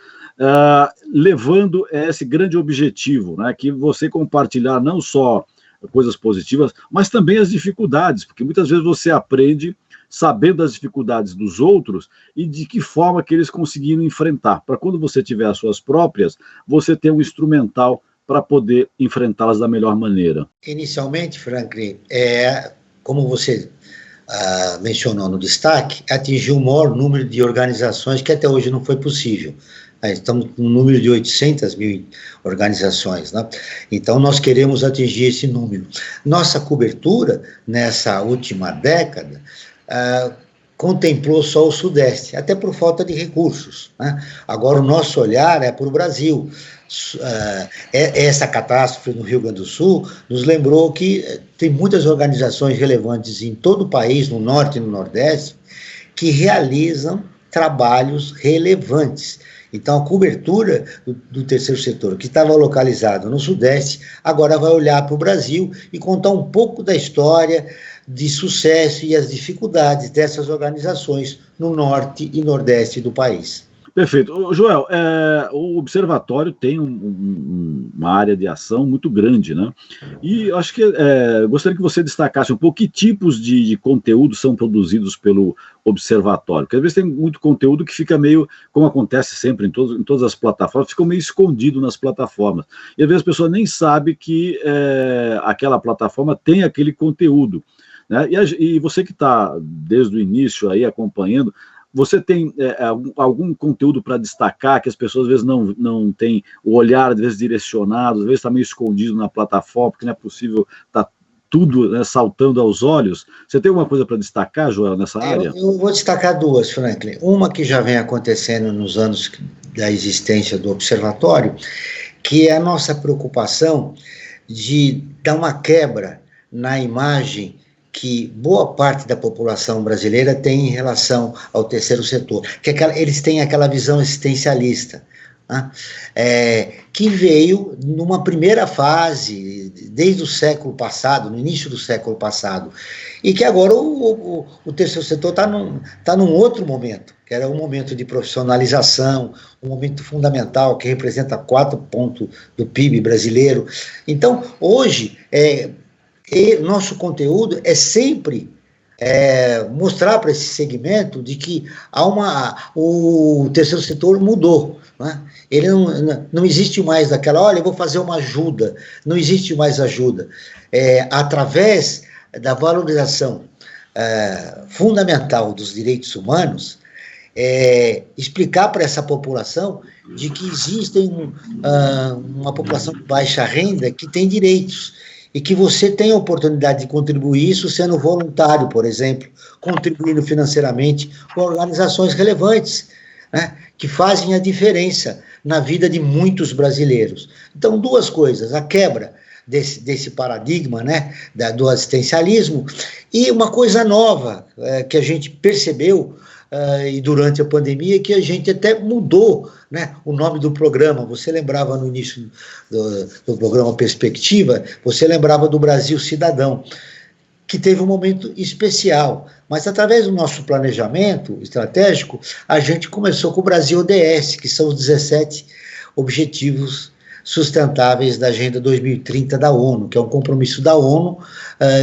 levando a esse grande objetivo, né, que você compartilhar não só coisas positivas, mas também as dificuldades, porque muitas vezes você aprende sabendo das dificuldades dos outros e de que forma que eles conseguiram enfrentar, para quando você tiver as suas próprias, você ter um instrumental para poder enfrentá-las da melhor maneira. Inicialmente, Franklin, como você mencionou no destaque, atingiu o maior número de organizações que até hoje não foi possível. Estamos com um número de 800 mil organizações, né? Então nós queremos atingir esse número. Nossa cobertura, nessa última década, contemplou só o Sudeste, até por falta de recursos, né? Agora o nosso olhar é para o Brasil. Essa catástrofe no Rio Grande do Sul nos lembrou que tem muitas organizações relevantes em todo o país, no Norte e no Nordeste, que realizam trabalhos relevantes. Então, a cobertura do terceiro setor, que estava localizado no Sudeste, agora vai olhar para o Brasil e contar um pouco da história de sucesso e as dificuldades dessas organizações no Norte e Nordeste do país. Perfeito. Joel, o Observatório tem uma área de ação muito grande, né? E acho que gostaria que você destacasse um pouco que tipos de conteúdo são produzidos pelo Observatório, porque às vezes tem muito conteúdo que fica meio, como acontece sempre em todas as plataformas, fica meio escondido nas plataformas. E às vezes a pessoa nem sabe que aquela plataforma tem aquele conteúdo, né? E você que está desde o início aí acompanhando, você tem algum conteúdo para destacar que as pessoas às vezes não têm o olhar, às vezes direcionado, às vezes está meio escondido na plataforma, porque não é possível estar tudo, né, saltando aos olhos. Você tem alguma coisa para destacar, Joel, nessa área? Eu vou destacar duas, Franklin. Uma que já vem acontecendo nos anos da existência do observatório, que é a nossa preocupação de dar uma quebra na imagem que boa parte da população brasileira tem em relação ao terceiro setor, que eles têm aquela visão existencialista, né? Que veio numa primeira fase, desde o século passado, no início do século passado, e que agora o terceiro setor está num outro momento, que era um momento de profissionalização, um momento fundamental, que representa 4 pontos do PIB brasileiro. Então, hoje, nosso conteúdo é sempre mostrar para esse segmento de que o terceiro setor mudou, né? Ele não existe mais daquela, olha, eu vou fazer uma ajuda, não existe mais ajuda. Através da valorização fundamental dos direitos humanos, explicar para essa população de que existem uma população de baixa renda que tem direitos, e que você tem a oportunidade de contribuir isso sendo voluntário, por exemplo, contribuindo financeiramente com organizações relevantes, né, que fazem a diferença na vida de muitos brasileiros. Então, duas coisas: a quebra desse paradigma, né, do assistencialismo, e uma coisa nova que a gente percebeu e durante a pandemia, que a gente até mudou, né, o nome do programa. Você lembrava no início do programa Perspectiva, você lembrava do Brasil Cidadão, que teve um momento especial, mas através do nosso planejamento estratégico, a gente começou com o Brasil ODS, que são os 17 Objetivos Sustentáveis da Agenda 2030 da ONU, que é um compromisso da ONU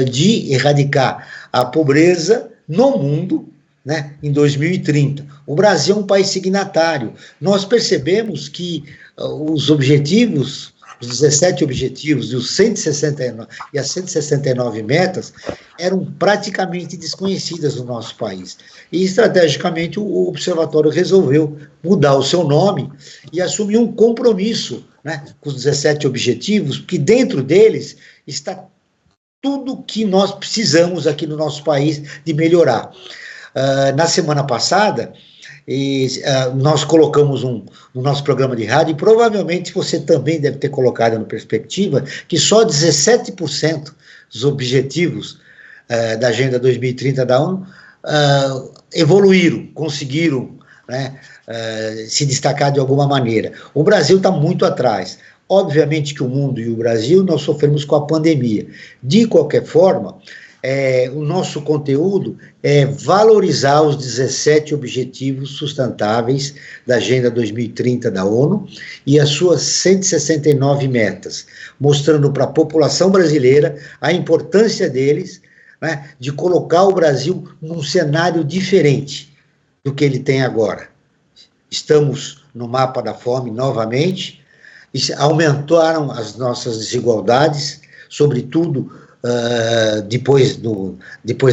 de erradicar a pobreza no mundo, né, em 2030. O Brasil é um país signatário. Nós percebemos que os objetivos, os 17 objetivos e os 169 e as 169 metas eram praticamente desconhecidas no nosso país. E, estrategicamente, o observatório resolveu mudar o seu nome e assumir um compromisso, né, com os 17 objetivos, porque dentro deles está tudo que nós precisamos aqui no nosso país de melhorar. Na semana passada, nós colocamos no nosso programa de rádio, e provavelmente você também deve ter colocado no Perspectiva, que só 17% dos objetivos da Agenda 2030 da ONU evoluíram, conseguiram, né, se destacar de alguma maneira. O Brasil está muito atrás. Obviamente que o mundo e o Brasil, nós sofremos com a pandemia. De qualquer forma, o nosso conteúdo é valorizar os 17 Objetivos Sustentáveis da Agenda 2030 da ONU e as suas 169 metas, mostrando para a população brasileira a importância deles, né, de colocar o Brasil num cenário diferente do que ele tem agora. Estamos no mapa da fome novamente, aumentaram as nossas desigualdades, sobretudo depois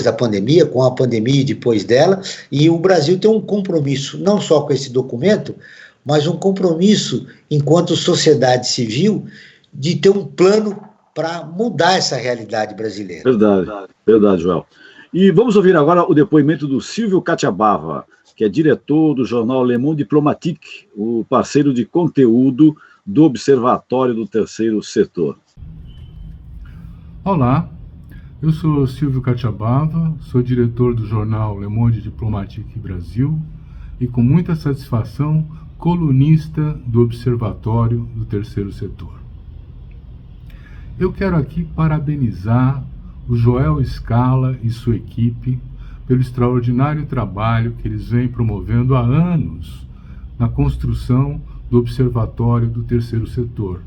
da pandemia, com a pandemia e depois dela, e o Brasil tem um compromisso, não só com esse documento, mas um compromisso, enquanto sociedade civil, de ter um plano para mudar essa realidade brasileira. Verdade, Joel. E vamos ouvir agora o depoimento do Silvio Catiabava, que é diretor do jornal Le Monde Diplomatique, o parceiro de conteúdo do Observatório do Terceiro Setor. Olá, eu sou Silvio Catiabava, sou diretor do jornal Le Monde Diplomatique Brasil e, com muita satisfação, colunista do Observatório do Terceiro Setor. Eu quero aqui parabenizar o Joel Scala e sua equipe pelo extraordinário trabalho que eles vêm promovendo há anos na construção do Observatório do Terceiro Setor,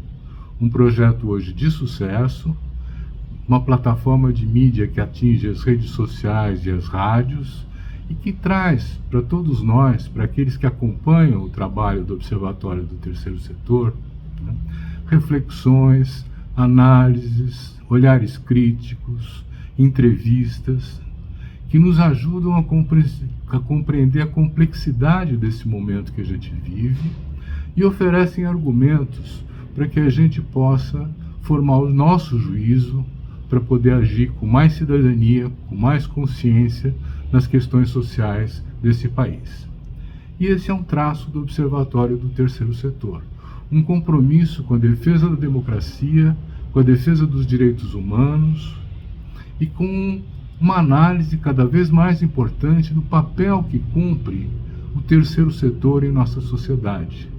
um projeto hoje de sucesso, uma plataforma de mídia que atinge as redes sociais e as rádios e que traz para todos nós, para aqueles que acompanham o trabalho do Observatório do Terceiro Setor, né, reflexões, análises, olhares críticos, entrevistas, que nos ajudam a compreender a complexidade desse momento que a gente vive e oferecem argumentos para que a gente possa formar o nosso juízo para poder agir com mais cidadania, com mais consciência nas questões sociais desse país. E esse é um traço do Observatório do Terceiro Setor, um compromisso com a defesa da democracia, com a defesa dos direitos humanos e com uma análise cada vez mais importante do papel que cumpre o terceiro setor em nossa sociedade.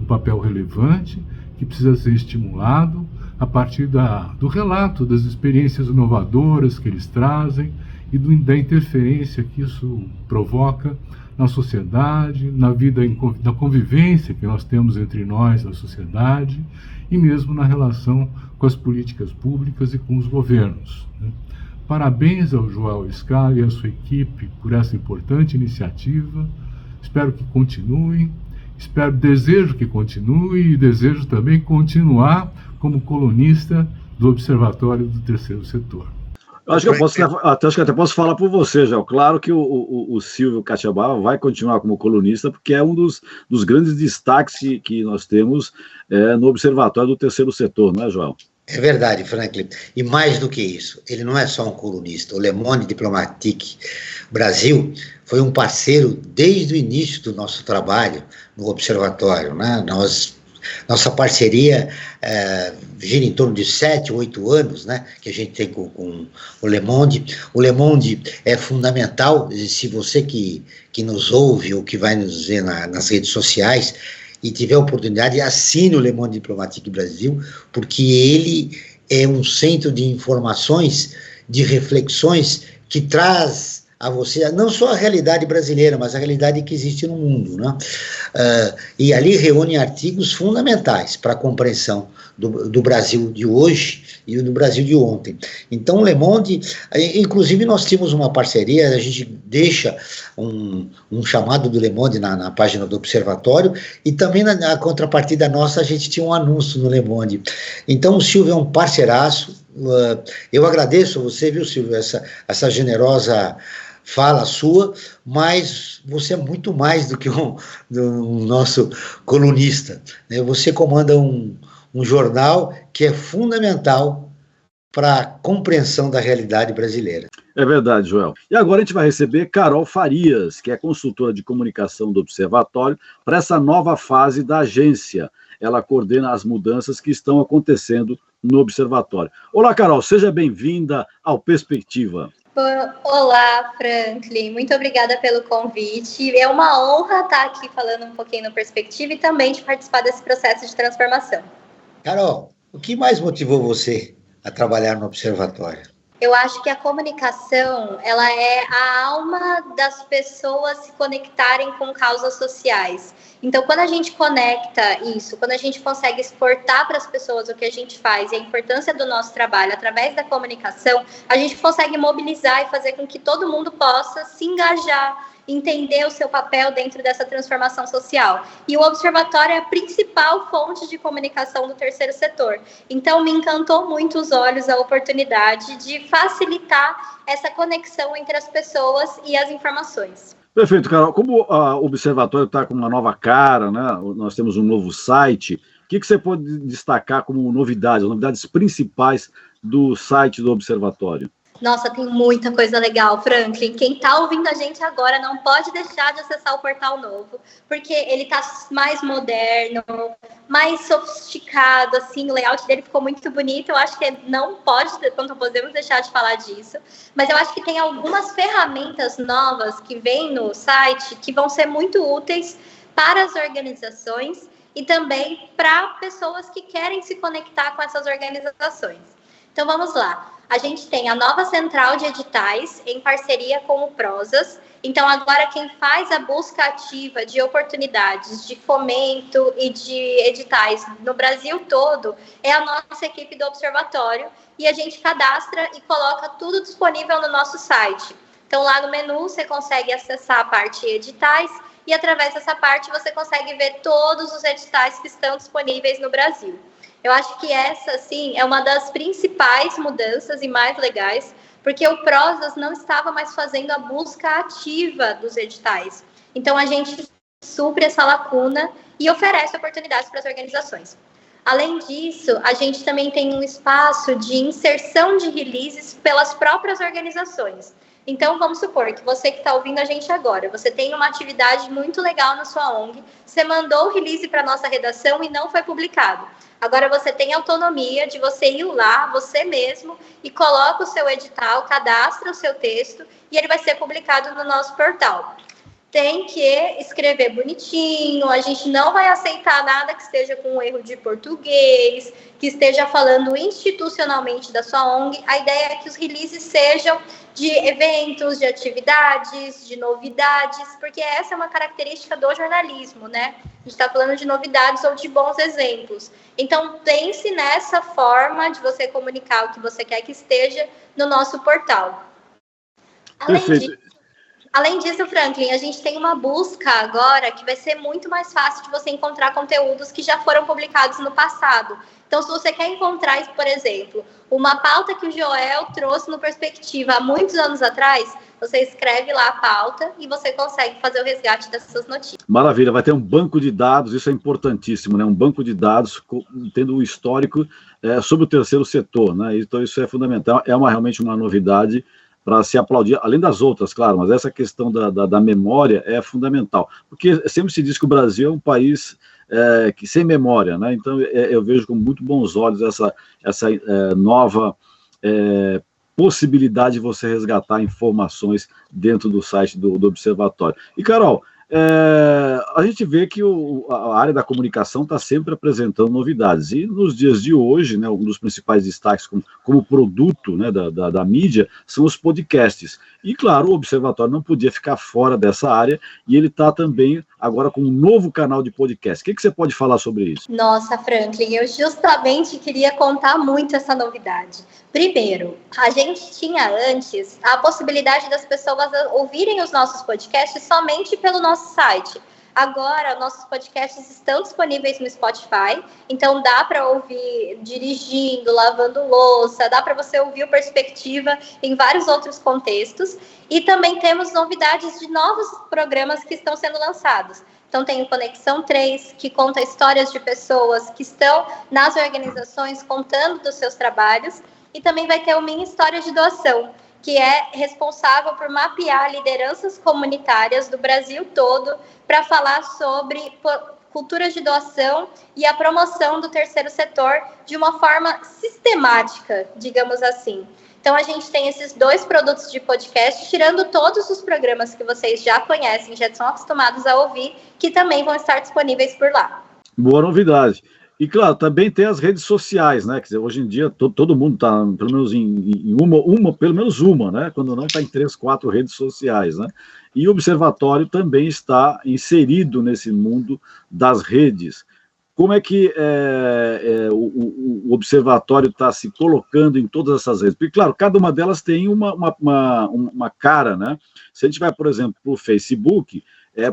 Um papel relevante que precisa ser estimulado a partir do relato das experiências inovadoras que eles trazem e da interferência que isso provoca na sociedade, na vida, na convivência que nós temos entre nós, a sociedade, e mesmo na relação com as políticas públicas e com os governos. Parabéns ao Joel Scala e à sua equipe por essa importante iniciativa. Espero que continue, desejo que continue e desejo também continuar como colunista do Observatório do Terceiro Setor. Acho que até posso falar por você, Joel. Claro que o Silvio Catiabava vai continuar como colunista, porque é um dos grandes destaques que nós temos no Observatório do Terceiro Setor, não é, Joel? É verdade, Franklin. E mais do que isso, ele não é só um colunista. O Le Monde Diplomatique Brasil foi um parceiro desde o início do nosso trabalho no Observatório, né? Nossa parceria gira em torno de 7, 8 anos, né, que a gente tem com o Le Monde. O Le Monde é fundamental. Se você que nos ouve ou que vai nos ver nas redes sociais e tiver oportunidade, assine o Le Monde Diplomatique Brasil, porque ele é um centro de informações, de reflexões, que traz a você não só a realidade brasileira, mas a realidade que existe no mundo, né? E ali reúne artigos fundamentais para a compreensão do Brasil de hoje e do Brasil de ontem. Então, o Le Monde, inclusive nós tínhamos uma parceria, a gente deixa um chamado do Le Monde na página do Observatório, e também na contrapartida nossa a gente tinha um anúncio no Le Monde. Então, o Silvio é um parceiraço. Eu agradeço a você, viu, Silvio, essa generosa fala sua, mas você é muito mais do que um nosso colunista, né? Você comanda um jornal que é fundamental para a compreensão da realidade brasileira. É verdade, Joel. E agora a gente vai receber Carol Farias, que é consultora de comunicação do Observatório, para essa nova fase da agência. Ela coordena as mudanças que estão acontecendo no Observatório. Olá, Carol, seja bem-vinda ao Perspectiva. Olá, Franklin, muito obrigada pelo convite. É uma honra estar aqui falando um pouquinho no Perspectiva e também de participar desse processo de transformação. Carol, o que mais motivou você a trabalhar no Observatório? Eu acho que a comunicação, ela é a alma das pessoas se conectarem com causas sociais. Então, quando a gente conecta isso, quando a gente consegue exportar para as pessoas o que a gente faz e a importância do nosso trabalho através da comunicação, a gente consegue mobilizar e fazer com que todo mundo possa se engajar, entender o seu papel dentro dessa transformação social. E o Observatório é a principal fonte de comunicação do terceiro setor. Então, me encantou muito os olhos a oportunidade de facilitar essa conexão entre as pessoas e as informações. Perfeito, Carol. Como o Observatório está com uma nova cara, né? Nós temos um novo site, o que você pode destacar como novidades, as novidades principais do site do Observatório? Nossa, tem muita coisa legal, Franklin. Quem está ouvindo a gente agora não pode deixar de acessar o portal novo, porque ele está mais moderno, mais sofisticado, assim, o layout dele ficou muito bonito. Eu acho que não podemos deixar de falar disso, mas eu acho que tem algumas ferramentas novas que vêm no site que vão ser muito úteis para as organizações e também para pessoas que querem se conectar com essas organizações. Então, vamos lá. A gente tem a nova central de editais em parceria com o Prozas. Então, agora quem faz a busca ativa de oportunidades de fomento e de editais no Brasil todo é a nossa equipe do Observatório, e a gente cadastra e coloca tudo disponível no nosso site. Então, lá no menu você consegue acessar a parte editais e através dessa parte você consegue ver todos os editais que estão disponíveis no Brasil. Eu acho que essa, sim, é uma das principais mudanças e mais legais, porque o Prozas não estava mais fazendo a busca ativa dos editais. Então, a gente supre essa lacuna e oferece oportunidades para as organizações. Além disso, a gente também tem um espaço de inserção de releases pelas próprias organizações. Então, vamos supor que você que está ouvindo a gente agora, você tem uma atividade muito legal na sua ONG, você mandou o release para a nossa redação e não foi publicado. Agora você tem autonomia de você ir lá, você mesmo, e coloca o seu edital, cadastra o seu texto e ele vai ser publicado no nosso portal. Tem que escrever bonitinho, a gente não vai aceitar nada que esteja com erro de português, que esteja falando institucionalmente da sua ONG. A ideia é que os releases sejam de eventos, de atividades, de novidades, porque essa é uma característica do jornalismo, né? A gente está falando de novidades ou de bons exemplos. Então, pense nessa forma de você comunicar o que você quer que esteja no nosso portal. Além disso, Franklin, a gente tem uma busca agora que vai ser muito mais fácil de você encontrar conteúdos que já foram publicados no passado. Então, se você quer encontrar, por exemplo, uma pauta que o Joel trouxe no Perspectiva há muitos anos atrás, você escreve lá a pauta e você consegue fazer o resgate dessas notícias. Maravilha, vai ter um banco de dados, isso é importantíssimo, né? Um banco de dados tendo um histórico sobre o terceiro setor, né? Então, isso é fundamental, realmente uma novidade para se aplaudir, além das outras, claro, mas essa questão da memória é fundamental, porque sempre se diz que o Brasil é um país que sem memória, né? Então eu vejo com muito bons olhos essa nova possibilidade de você resgatar informações dentro do site do Observatório. E, Carol, a gente vê que a área da comunicação está sempre apresentando novidades, e nos dias de hoje, né, um dos principais destaques como produto, né, da mídia são os podcasts, e claro, o Observatório não podia ficar fora dessa área, e ele está também agora com um novo canal de podcast. O que você pode falar sobre isso? Nossa, Franklin, eu justamente queria contar muito essa novidade. Primeiro, a gente tinha antes a possibilidade das pessoas ouvirem os nossos podcasts somente pelo nosso site. Agora, nossos podcasts estão disponíveis no Spotify, então dá para ouvir dirigindo, lavando louça, dá para você ouvir o Perspectiva em vários outros contextos. E também temos novidades de novos programas que estão sendo lançados. Então tem o Conexão 3, que conta histórias de pessoas que estão nas organizações contando dos seus trabalhos. E também vai ter o Minha História de Doação, que é responsável por mapear lideranças comunitárias do Brasil todo para falar sobre culturas de doação e a promoção do terceiro setor de uma forma sistemática, digamos assim. Então, a gente tem esses 2 produtos de podcast, tirando todos os programas que vocês já conhecem, já estão acostumados a ouvir, que também vão estar disponíveis por lá. Boa novidade. E, claro, também tem as redes sociais, né? Quer dizer, hoje em dia todo mundo está, pelo menos em pelo menos uma, né? Quando não está em 3, 4 redes sociais, né? E o Observatório também está inserido nesse mundo das redes. Como é que o Observatório está se colocando em todas essas redes? Porque, claro, cada uma delas tem uma cara, né? Se a gente vai, por exemplo, para o Facebook,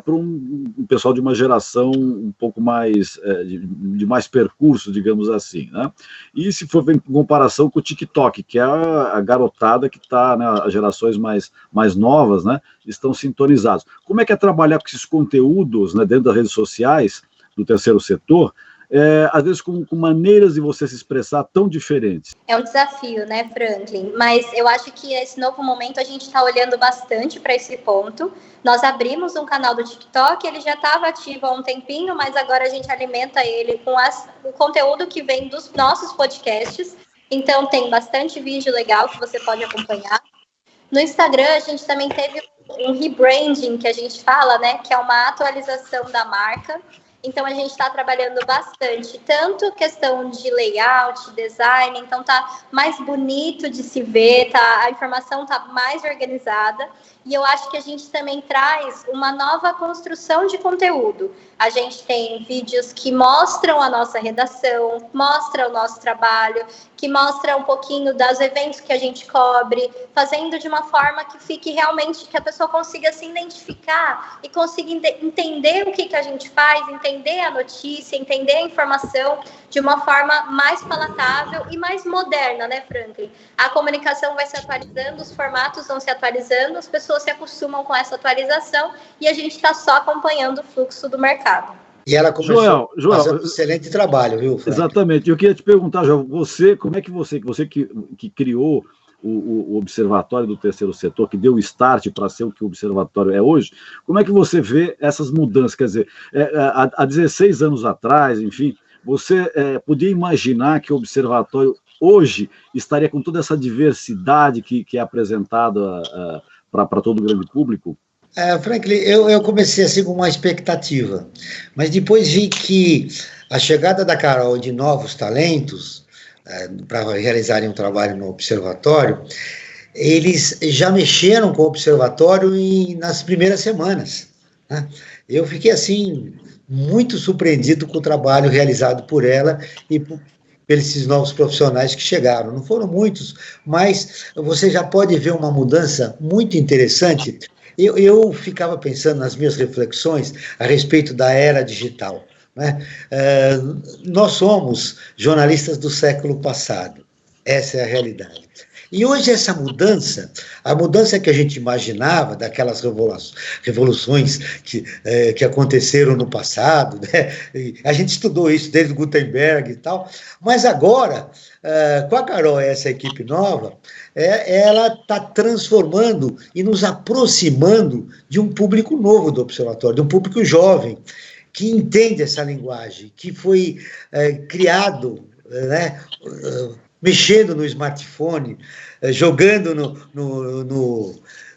para um pessoal de uma geração um pouco mais, de mais percurso, digamos assim, né? E se for em comparação com o TikTok, que é a garotada que está, né, as gerações mais novas, né, estão sintonizados. Como é que é trabalhar com esses conteúdos, né, dentro das redes sociais do terceiro setor, às vezes com maneiras de você se expressar tão diferentes? É um desafio, né, Franklin? Mas eu acho que nesse novo momento a gente está olhando bastante para esse ponto. Nós abrimos um canal do TikTok, ele já estava ativo há um tempinho, mas agora a gente alimenta ele com o conteúdo que vem dos nossos podcasts. Então tem bastante vídeo legal que você pode acompanhar. No Instagram a gente também teve um rebranding, que a gente fala, né, que é uma atualização da marca. Então, a gente está trabalhando bastante, tanto questão de layout, design, então tá mais bonito de se ver, a informação tá mais organizada, e eu acho que a gente também traz uma nova construção de conteúdo. A gente tem vídeos que mostram a nossa redação, mostram o nosso trabalho, que mostram um pouquinho dos eventos que a gente cobre, fazendo de uma forma que fique realmente, que a pessoa consiga se identificar e consiga entender o que a gente faz, entender a notícia, entender a informação de uma forma mais palatável e mais moderna, né, Franklin? A comunicação vai se atualizando, os formatos vão se atualizando, as pessoas se acostumam com essa atualização e a gente está só acompanhando o fluxo do mercado. E ela começou Joel, fazendo um excelente trabalho, viu, Frank? Exatamente. Eu queria te perguntar, Joel, como é que você que criou o Observatório do Terceiro Setor, que deu o start para ser o que o Observatório é hoje, como é que você vê essas mudanças? Quer dizer, há 16 anos atrás, enfim, você podia imaginar que o Observatório hoje estaria com toda essa diversidade que é apresentada para todo o grande público? Franklin, eu comecei assim com uma expectativa, mas depois vi que a chegada da Carol de novos talentos para realizarem um trabalho no observatório, eles já mexeram com o observatório nas primeiras semanas, né? Eu fiquei assim muito surpreendido com o trabalho realizado por ela e por esses novos profissionais que chegaram. Não foram muitos, mas você já pode ver uma mudança muito interessante. Eu ficava pensando nas minhas reflexões a respeito da era digital, né? Nós somos jornalistas do século passado, essa é a realidade. E hoje essa mudança, a mudança que a gente imaginava, daquelas revoluções que aconteceram no passado, né? A gente estudou isso desde Gutenberg e tal, mas agora, com a Carol e essa equipe nova, ela está transformando e nos aproximando de um público novo do observatório, de um público jovem, que entende essa linguagem, que foi criado, né, mexendo no smartphone, jogando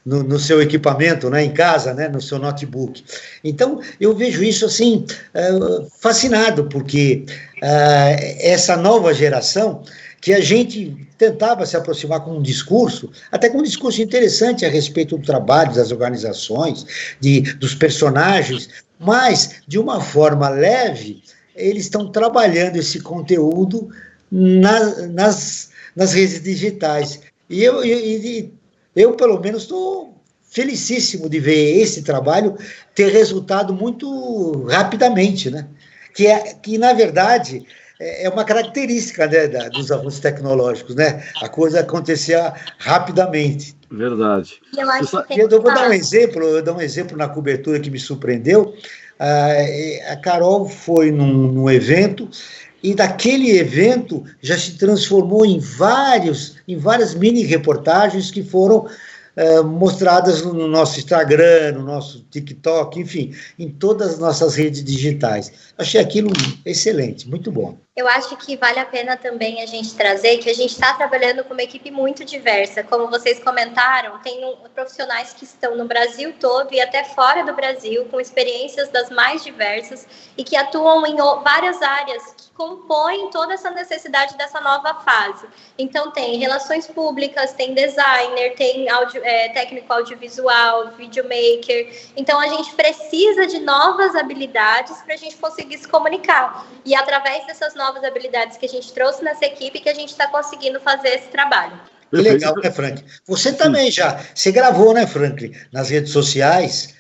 no seu equipamento, né, em casa, né, no seu notebook. Então, eu vejo isso assim, fascinado, porque essa nova geração, que a gente tentava se aproximar com um discurso, até com um discurso interessante a respeito do trabalho das organizações, dos personagens, mas, de uma forma leve, eles estão trabalhando esse conteúdo nas redes digitais. E eu pelo menos, estou felicíssimo de ver esse trabalho ter resultado muito rapidamente, né? Que na verdade, é uma característica, né, dos avanços tecnológicos, né? A coisa acontecia rapidamente. Verdade. Eu vou dar um exemplo na cobertura que me surpreendeu. A Carol foi num evento, e daquele evento já se transformou em várias mini-reportagens que foram mostradas no nosso Instagram, no nosso TikTok, enfim, em todas as nossas redes digitais. Achei aquilo excelente, muito bom. Eu acho que vale a pena também a gente trazer que a gente está trabalhando com uma equipe muito diversa. Como vocês comentaram, tem profissionais que estão no Brasil todo e até fora do Brasil, com experiências das mais diversas e que atuam em várias áreas que compõem toda essa necessidade dessa nova fase. Então, tem relações públicas, tem designer, tem técnico audiovisual, videomaker. Então, a gente precisa de novas habilidades para a gente conseguir se comunicar. E através dessas novas habilidades que a gente trouxe nessa equipe que a gente está conseguindo fazer esse trabalho. Que legal, né, Frank? Você também você gravou, né, Frank, nas redes sociais,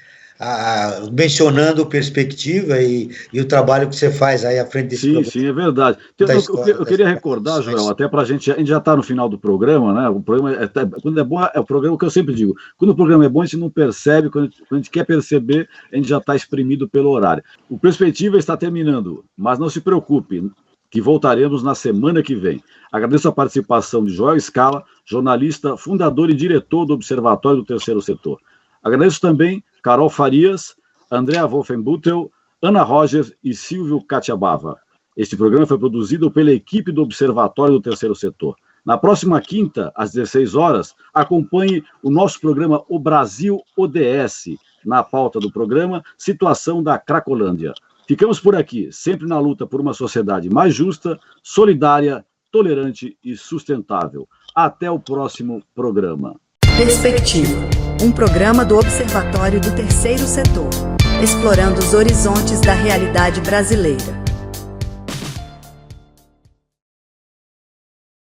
mencionando perspectiva e o trabalho que você faz aí à frente desse programa. Sim, é verdade. Eu queria recordar, Joel, até para a gente já está no final do programa, né? O programa, quando é bom, é o programa que eu sempre digo. Quando o programa é bom, a gente não percebe, quando a gente quer perceber, a gente já está exprimido pelo horário. O Perspectiva está terminando, mas não se preocupe, que voltaremos na semana que vem. Agradeço a participação de Joel Scala, jornalista, fundador e diretor do Observatório do Terceiro Setor. Agradeço também Carol Farias, Andrea Wolfenbüttel, Ana Rogers e Silvio Catiabava. Este programa foi produzido pela equipe do Observatório do Terceiro Setor. Na próxima quinta, às 16 horas, acompanhe o nosso programa O Brasil ODS. Na pauta do programa, situação da Cracolândia. Ficamos por aqui, sempre na luta por uma sociedade mais justa, solidária, tolerante e sustentável. Até o próximo programa. Perspectiva, um programa do Observatório do Terceiro Setor, explorando os horizontes da realidade brasileira.